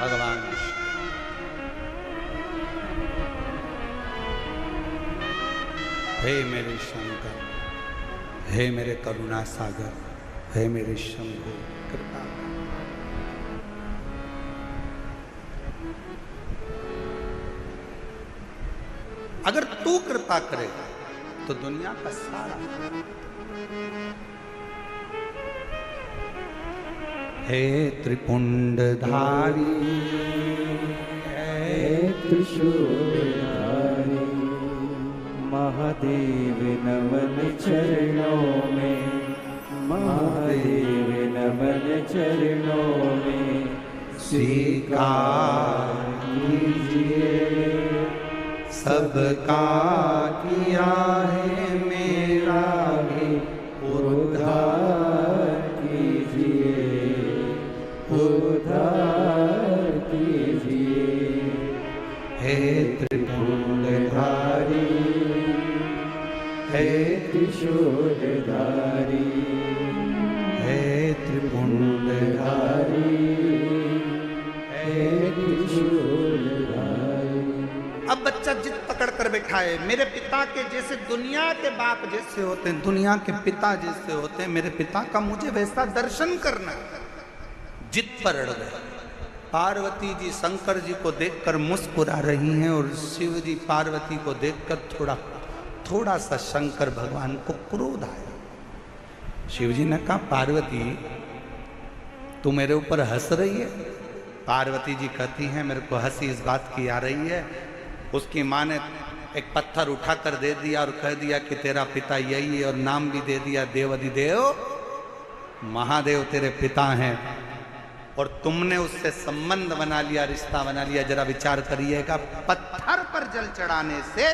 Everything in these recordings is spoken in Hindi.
भगवान हे मेरे शंकर, हे मेरे करुणा सागर, हे मेरे शंभु कृपा। अगर तू कृपा करेगा तो दुनिया का सारा, हे त्रिपुंडधारी, हे त्रिशूलधारी, महादेव नमन चरणों में, महादेव नमन चरणों में, स्वीकार कीजिए सबका किया है मेरा भी उद्धार कीजिए, उद्धार कीजिए। हे त्रिपुंडधारी, हे त्रिशूलधारी, हे त्रिपुंडधारी, हे त्रिशूलधारी। अब बच्चा जिद पकड़ कर बैठा है, मेरे पिता के जैसे दुनिया के बाप जैसे होते हैं, दुनिया के पिता जैसे होते हैं, मेरे पिता का मुझे वैसा दर्शन करना। जिद पर अड़ गए। पार्वती जी शंकर जी को देखकर मुस्कुरा रही हैं और शिव जी पार्वती को देखकर थोड़ा सा शंकर भगवान को क्रोध आया। शिव जी ने कहा, पार्वती तू मेरे ऊपर हंस रही है? पार्वती जी कहती हैं, मेरे को हंसी इस बात की आ रही है, उसकी माँ ने एक पत्थर उठा कर दे दिया और कह दिया कि तेरा पिता यही है, और नाम भी दे दिया देवाधिदेव, महादेव तेरे पिता हैं, और तुमने उससे संबंध बना लिया, रिश्ता बना लिया। जरा विचार करिएगा, पत्थर पर जल चढ़ाने से,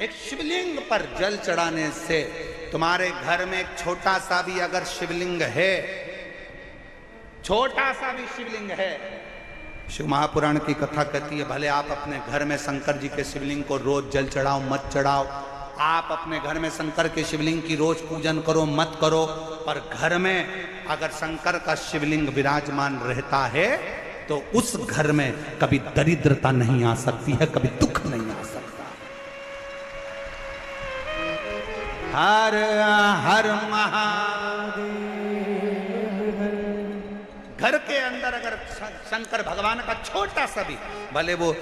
एक शिवलिंग पर जल चढ़ाने से, तुम्हारे घर में एक छोटा सा भी अगर शिवलिंग है, छोटा सा भी शिवलिंग है, शिव महापुराण की कथा कहती है, भले आप अपने घर में शंकर जी के शिवलिंग को रोज जल चढ़ाओ मत चढ़ाओ, आप अपने घर में शंकर के शिवलिंग की रोज पूजन करो मत करो, पर घर में अगर शंकर का शिवलिंग विराजमान रहता है तो उस घर में कभी दरिद्रता नहीं आ सकती है, कभी दुख नहीं आ सकता। हर हर महादेव। घर के अंदर अगर शंकर भगवान का छोटा सा भी, भले वो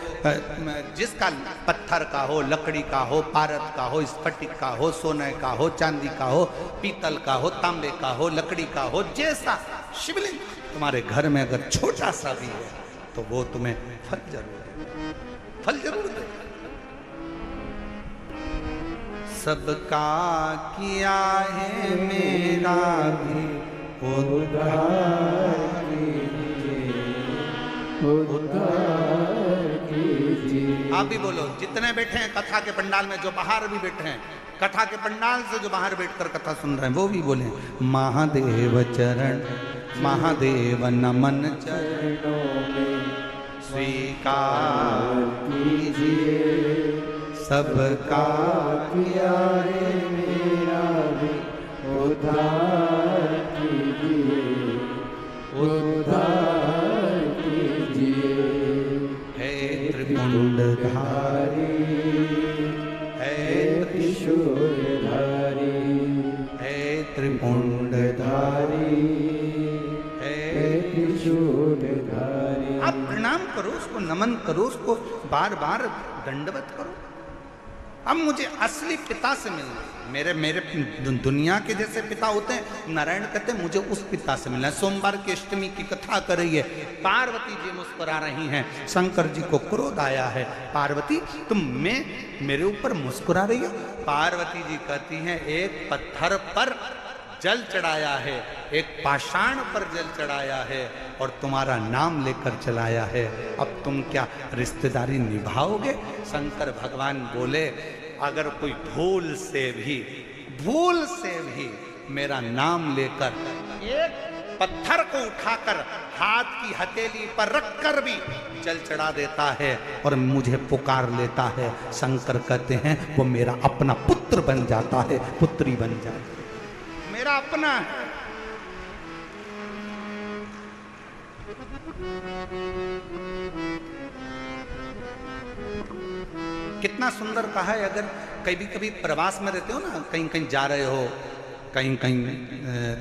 जिसका पत्थर का हो, लकड़ी का हो, पारद का हो, स्फटिक का हो, सोने का हो, चांदी का हो, पीतल का हो, तांबे का हो, लकड़ी का हो, जैसा शिवलिंग तुम्हारे घर में अगर छोटा सा भी है तो वो तुम्हें फल जरूर दे। सबका किया है मेरा भी उद्धार कीजिए। आप भी बोलो, जितने बैठे हैं कथा के पंडाल में, जो बाहर भी बैठे हैं, कथा के पंडाल से जो बाहर बैठकर कथा सुन रहे हैं, वो भी बोले, महादेव चरण, महादेव नमन चरणों में स्वीकार कीजिए सबका किया है मेरा भी उद्धार कीजिए, उद्धार कीजिए। हे त्रिपुंडधारी, हे त्रिशूलधारी, हे त्रिपुंडधारी, हे त्रिशूलधारी। आप प्रणाम करो उसको, नमन करो उसको, बार बार दंडवत करो। अब मुझे असली पिता से मिलना है। मेरे दुनिया के जैसे पिता होते हैं, नारायण कहते हैं मुझे उस पिता से मिलना है। सोमवार की अष्टमी की कथा कर रही है, पार्वती जी मुस्कुरा रही हैं, शंकर जी को क्रोध आया है, पार्वती तुम मेरे ऊपर मुस्कुरा रही हो? पार्वती जी कहती हैं, एक पत्थर पर जल चढ़ाया है, एक पाषाण पर जल चढ़ाया है और तुम्हारा नाम लेकर चलाया है, अब तुम क्या रिश्तेदारी निभाओगे? शंकर भगवान बोले, अगर कोई भूल से भी मेरा नाम लेकर एक पत्थर को उठाकर हाथ की हथेली पर रखकर भी जल चढ़ा देता है और मुझे पुकार लेता है, शंकर कहते हैं वो मेरा अपना पुत्र बन जाता है, पुत्री बन जाता है, मेरा अपना है। कितना सुंदर कहा है। अगर कभी कभी प्रवास में रहते हो ना, कहीं कहीं जा रहे हो, कहीं कहीं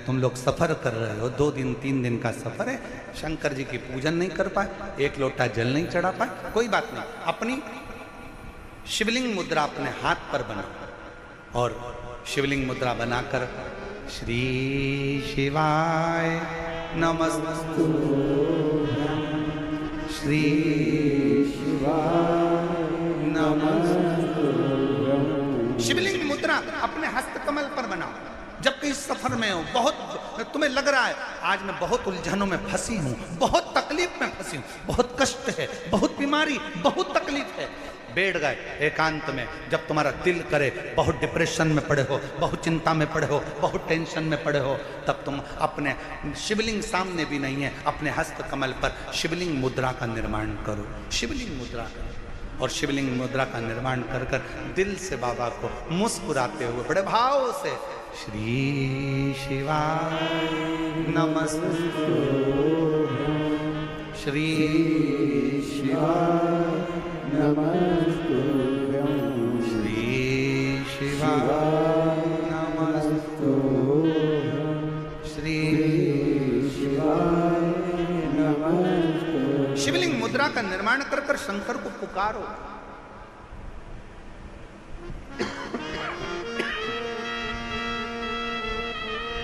तुम लोग सफ़र कर रहे हो, 2 दिन 3 दिन का सफ़र है, शंकर जी की पूजन नहीं कर पाए, 1 लोटा जल नहीं चढ़ा पाए, कोई बात नहीं, अपनी शिवलिंग मुद्रा अपने हाथ पर बनाओ और शिवलिंग मुद्रा बनाकर श्री शिवाय नमस्तु, श्री शिवाय नमस्तु। शिवलिंग मुद्रा अपने हस्त कमल पर बनाओ। जब कहीं सफर में हो, बहुत तुम्हें लग रहा है आज मैं बहुत उलझनों में फंसी हूं, बहुत तकलीफ में फंसी हूं, बहुत कष्ट है, बहुत बीमारी, बहुत तकलीफ है, बैठ गए एकांत में, जब तुम्हारा दिल करे, बहुत डिप्रेशन में पड़े हो, बहुत चिंता में पड़े हो, बहुत टेंशन में पड़े हो, तब तुम अपने शिवलिंग सामने भी नहीं है, अपने हस्त कमल पर शिवलिंग मुद्रा का निर्माण करो, शिवलिंग मुद्रा, और शिवलिंग मुद्रा का निर्माण कर कर दिल से बाबा को मुस्कुराते हुए बड़े भाव से श्री शिवाय नमस्तु, श्री शिवाय नमस्तु, श्री शिवाय नमस्तु, श्री शिवाय नमस्तु। शिवलिंग मुद्रा का निर्माण कर कर शंकर को पुकारो।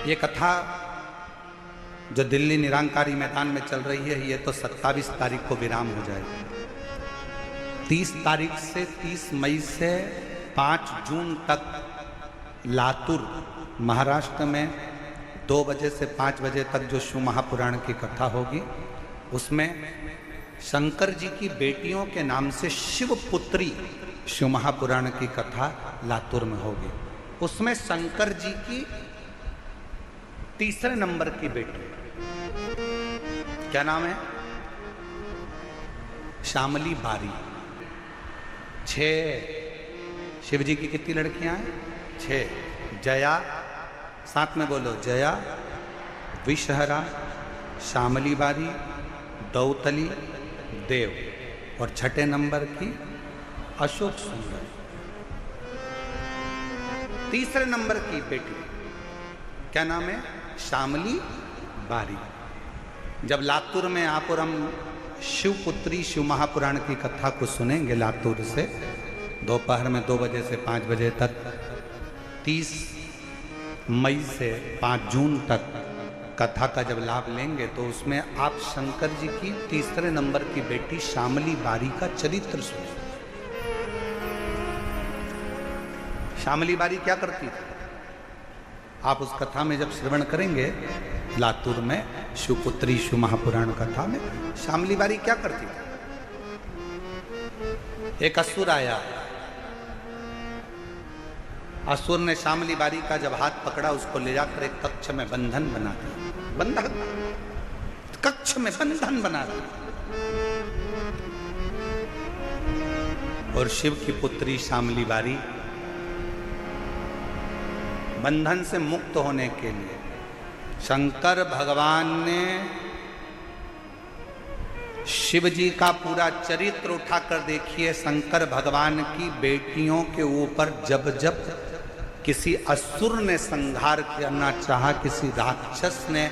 ये कथा जो दिल्ली निरंकारी मैदान में चल रही है, ये तो 27 तारीख को विराम हो जाएगी। 30 तारीख से 30 मई से 5 जून तक लातूर महाराष्ट्र में 2 बजे से 5 बजे तक जो शिव महापुराण की कथा होगी, उसमें शंकर जी की बेटियों के नाम से शिव पुत्री शिव महापुराण की कथा लातूर में होगी। उसमें शंकर जी की तीसरे नंबर की बेटी, क्या नाम है, श्यामली बारी। 6 शिव जी की कितनी लड़कियां हैं? 6। जया, साथ में बोलो, जया, विषहरा, श्यामली बारी, दौतली, देव, और 6ठे नंबर की अशोक सुंदर। तीसरे नंबर की बेटी क्या नाम है? श्यामली बारी। जब लातूर में आप और हम शिवपुत्री शिव महापुराण की कथा को सुनेंगे लातूर से, दोपहर में 2 बजे से 5 बजे तक, 30 मई से 5 जून तक कथा का जब लाभ लेंगे, तो उसमें आप शंकर जी की तीसरे नंबर की बेटी श्यामली बारी का चरित्र सुनेंगे। श्यामली बारी क्या करती थी, आप उस कथा में जब श्रवण करेंगे लातूर में शिवपुत्री शिव महापुराण कथा में, श्यामली बारी क्या करती थी। एक असुर आया, असुर ने श्यामली बारी का जब हाथ पकड़ा, उसको ले जाकर एक कक्ष में बंधन बना दिया, बंधन, कक्ष में बंधन बना दिया, और शिव की पुत्री श्यामली बारी बंधन से मुक्त होने के लिए शंकर भगवान ने शिव जी का पूरा चरित्र उठाकर देखिए। शंकर भगवान की बेटियों के ऊपर जब जब किसी असुर ने संहार करना चाहा, किसी राक्षस ने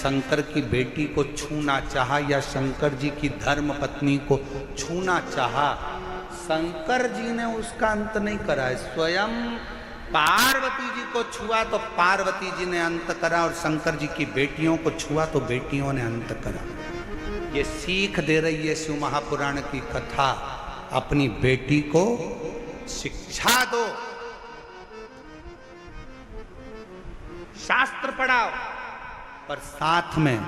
शंकर की बेटी को छूना चाहा, या शंकर जी की धर्म पत्नी को छूना चाहा, शंकर जी ने उसका अंत नहीं करा है। स्वयं पार्वती जी को छुआ तो पार्वती जी ने अंत करा, और शंकर जी की बेटियों को छुआ तो बेटियों ने अंत करा। ये सीख दे रही है शिव महापुराण की कथा। अपनी बेटी को शिक्षा दो, शास्त्र पढ़ाओ, पर साथ में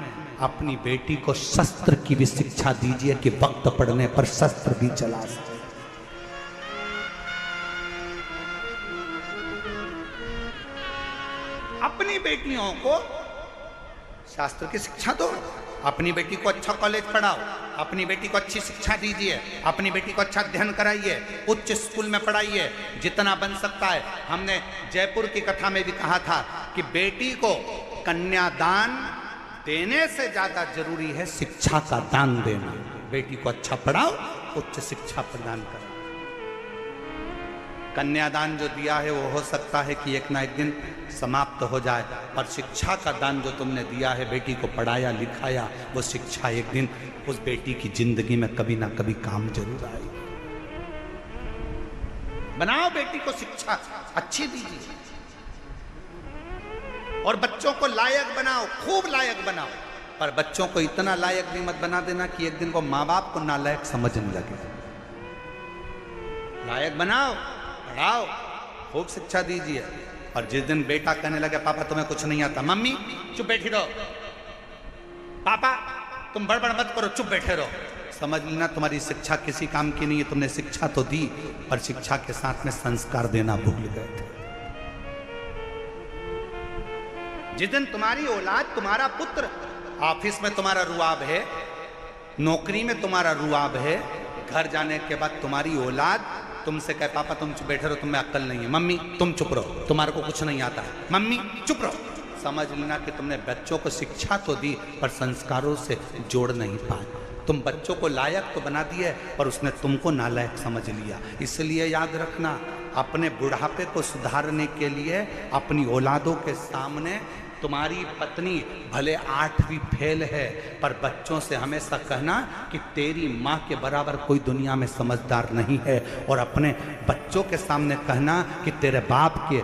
अपनी बेटी को शस्त्र की भी शिक्षा दीजिए कि वक्त पड़ने पर शस्त्र भी चला सके। अपनी बेटियों को शास्त्र की शिक्षा दो, अपनी बेटी को अच्छा कॉलेज पढ़ाओ, अपनी बेटी को अच्छी शिक्षा दीजिए, अपनी बेटी को अच्छा अध्ययन कराइए, उच्च स्कूल में पढ़ाइए, जितना बन सकता है। हमने जयपुर की कथा में भी कहा था कि बेटी को कन्यादान देने से ज्यादा जरूरी है शिक्षा का दान देना। बेटी को अच्छा पढ़ाओ, उच्च शिक्षा प्रदान करो। कन्यादान जो दिया है वो हो सकता है कि एक ना एक दिन समाप्त हो जाए, और शिक्षा का दान जो तुमने दिया है, बेटी को पढ़ाया लिखाया, वो शिक्षा एक दिन उस बेटी की जिंदगी में कभी ना कभी काम जरूर आएगी। बनाओ बेटी को शिक्षा अच्छी दीजिए, और बच्चों को लायक बनाओ, खूब लायक बनाओ, पर बच्चों को इतना लायक भी मत बना देना कि एक दिन को माँ बाप को नालायक समझने लगे। लायक बनाओ, पढ़ाओ, खूब शिक्षा दीजिए, और जिस दिन बेटा कहने लगे पापा तुम्हें कुछ नहीं आता, मम्मी चुप बैठी रहो, पापा तुम बड़बड़ मत करो, चुप बैठे रहो, समझ लेना तुम्हारी शिक्षा किसी काम की नहीं है। तुमने शिक्षा तो दी, पर शिक्षा के साथ में संस्कार देना भूल गए थे। जिस दिन तुम्हारी औलाद, तुम्हारा पुत्र ऑफिस में तुम्हारा रुआब है, नौकरी में तुम्हारा रुआब है, घर जाने के बाद तुम्हारी औलाद तुमसे कहे पापा तुम चुप बैठे रहो, तुम्हें अक्ल नहीं है, मम्मी तुम चुप रहो, तुम्हारे को कुछ नहीं आता है, मम्मी चुप रहो, समझ लेना कि तुमने बच्चों को शिक्षा तो दी पर संस्कारों से जोड़ नहीं पाए। तुम बच्चों को लायक तो बना दिए पर उसने तुमको नालायक समझ लिया। इसलिए याद रखना, अपने बुढ़ापे को सुधारने के लिए अपनी औलादों के सामने तुम्हारी पत्नी भले 8वीं फेल है, पर बच्चों से हमेशा कहना कि तेरी माँ के बराबर कोई दुनिया में समझदार नहीं है, और अपने बच्चों के सामने कहना कि तेरे बाप के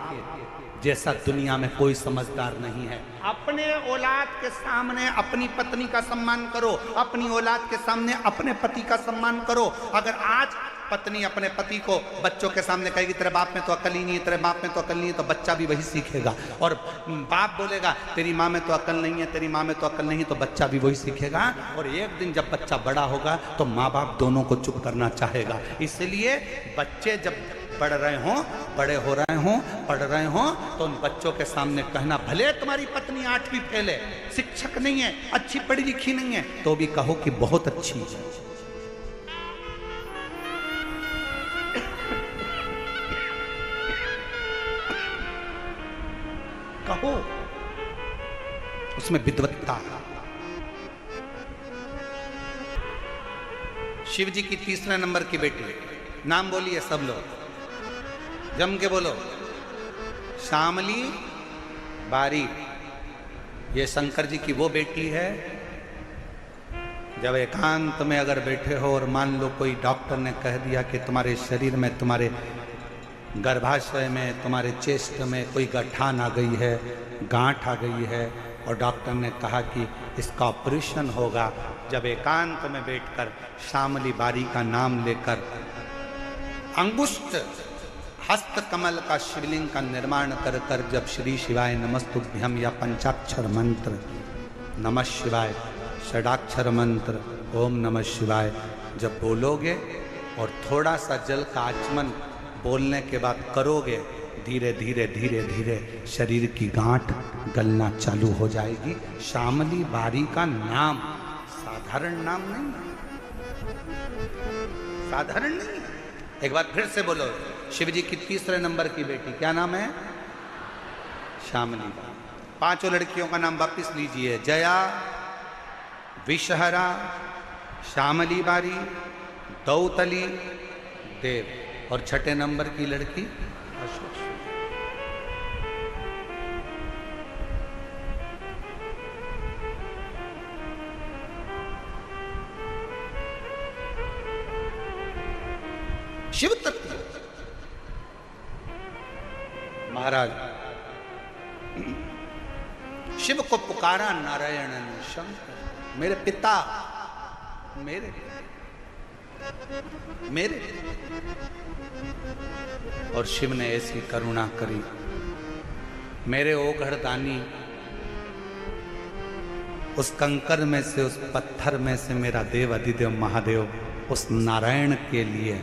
जैसा दुनिया में कोई समझदार नहीं है। अपने औलाद के सामने अपनी पत्नी का सम्मान करो, अपनी औलाद के सामने अपने पति का सम्मान करो। अगर आज पत्नी अपने पति को बच्चों के सामने कहेगी तेरे बाप में तो अकल ही नहीं है, तेरे बाप में तो अकल नहीं है, तो बच्चा भी वही सीखेगा। और बाप बोलेगा तेरी माँ में तो अकल नहीं है, तेरी माँ में तो अकल नहीं है, तो बच्चा भी वही सीखेगा। और एक दिन जब बच्चा बड़ा होगा तो माँ बाप दोनों को चुप करना चाहेगा। इसलिए बच्चे जब पढ़ रहे हों, बड़े हो रहे हों, पढ़ रहे हों, तो उन बच्चों के सामने कहना भले तुम्हारी पत्नी 8वीं फेल है, शिक्षक नहीं है, अच्छी पढ़ी लिखी नहीं है, तो भी कहो कि बहुत अच्छी है। कहो, उसमें विद्वत्ता। शिव जी की 3 नंबर की बेटी, नाम बोलिए सब लोग, जम के बोलो, श्यामली बारी। ये शंकर जी की वो बेटी है, जब एकांत में अगर बैठे हो और मान लो कोई डॉक्टर ने कह दिया कि तुम्हारे शरीर में, तुम्हारे गर्भाशय में, तुम्हारे चेस्ट में कोई गठान आ गई है, गांठ आ गई है, और डॉक्टर ने कहा कि इसका ऑपरेशन होगा, जब एकांत में बैठकर श्यामली बारी का नाम लेकर अंगुष्ठ हस्त कमल का शिवलिंग का निर्माण कर कर जब श्री शिवाय नमस्तुभ्यम या पंचाक्षर मंत्र नमः शिवाय, षडाक्षर मंत्र ओम नमः शिवाय जब बोलोगे और थोड़ा सा जल का आचमन बोलने के बाद करोगे, धीरे धीरे धीरे धीरे शरीर की गांठ गलना चालू हो जाएगी। श्यामली बारी का नाम साधारण नाम नहीं, साधारण नहीं। एक बार फिर से बोलो, शिव जी की 3 नंबर की बेटी, क्या नाम है? श्यामली बारी। 5 लड़कियों का नाम वापिस लीजिए, जया, विषहरा, श्यामली बारी, दौतली, देव, और 6 नंबर की लड़की अशोक। शिव तत्व महाराज शिव को पुकारा नारायण ने, शंकर मेरे पिता, मेरे मेरे, और शिव ने ऐसी करुणा करी, मेरे ओघड़दानी, उस कंकर में से, उस पत्थर में से मेरा देव अधिदेव महादेव उस नारायण के लिए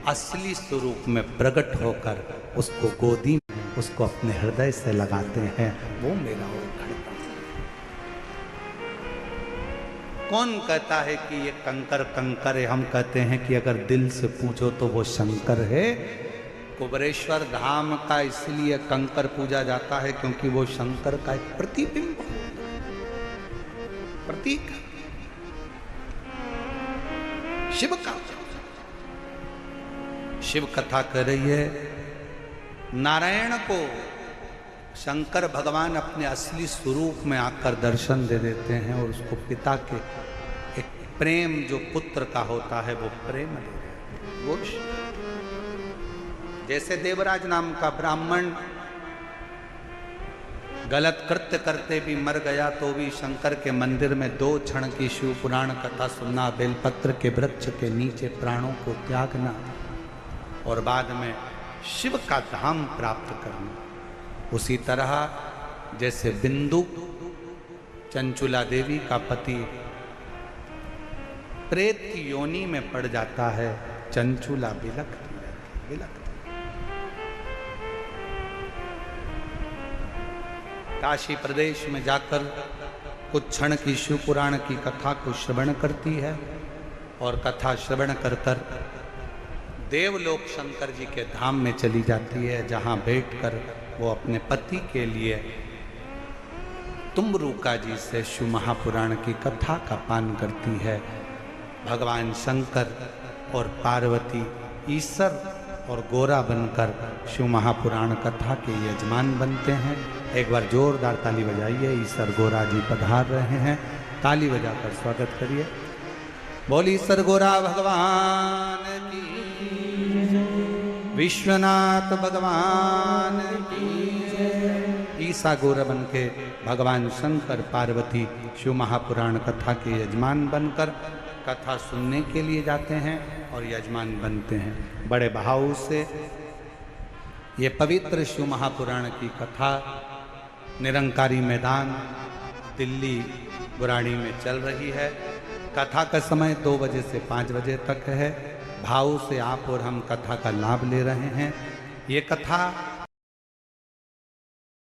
असली स्वरूप में प्रकट होकर उसको गोदी में, उसको अपने हृदय से लगाते हैं, वो मेरा ओघड़दानी। कौन कहता है कि ये कंकर कंकर है? हम कहते हैं कि अगर दिल से पूछो तो वो शंकर है। कुबरेश्वर धाम का इसलिए कंकर पूजा जाता है क्योंकि वो शंकर का एक प्रतिबिंब, प्रतीक शिव का। शिव कथा कर रही है नारायण को शंकर भगवान अपने असली स्वरूप में आकर दर्शन दे देते हैं और उसको पिता के एक प्रेम जो पुत्र का होता है वो प्रेम दे देते हैं। जैसे देवराज नाम का ब्राह्मण गलत कृत्य करते भी मर गया तो भी शंकर के मंदिर में 2 क्षण की शिव पुराण कथा सुनना, बेलपत्र के वृक्ष के नीचे प्राणों को त्यागना और बाद में शिव का धाम प्राप्त करना। उसी तरह जैसे बिंदु चंचुला देवी का पति प्रेत की योनि में पड़ जाता है, चंचुला बिलखती। काशी प्रदेश में जाकर कुछ क्षण की शिव पुराण की कथा को श्रवण करती है और कथा श्रवण कर कर देवलोक शंकर जी के धाम में चली जाती है, जहां बैठकर वो अपने पति के लिए तुम्बरुका जी से शिव महापुराण की कथा का पान करती है। भगवान शंकर और पार्वती ईश्वर और गोरा बनकर शिव महापुराण कथा के यजमान बनते हैं। एक बार जोरदार ताली बजाइए, ईश्वर गोरा जी पधार रहे हैं, ताली बजाकर स्वागत करिए। बोली ईश्वर गोरा भगवान की, विश्वनाथ भगवान की। ईसा गोरा बन के भगवान शंकर पार्वती शिव महापुराण कथा के यजमान बनकर कथा सुनने के लिए जाते हैं और यजमान बनते हैं। बड़े भाव से ये पवित्र शिव महापुराण की कथा निरंकारी मैदान दिल्ली बुराड़ी में चल रही है। कथा का समय 2 बजे से 5 बजे तक है। भाव से आप और हम कथा का लाभ ले रहे हैं। ये कथा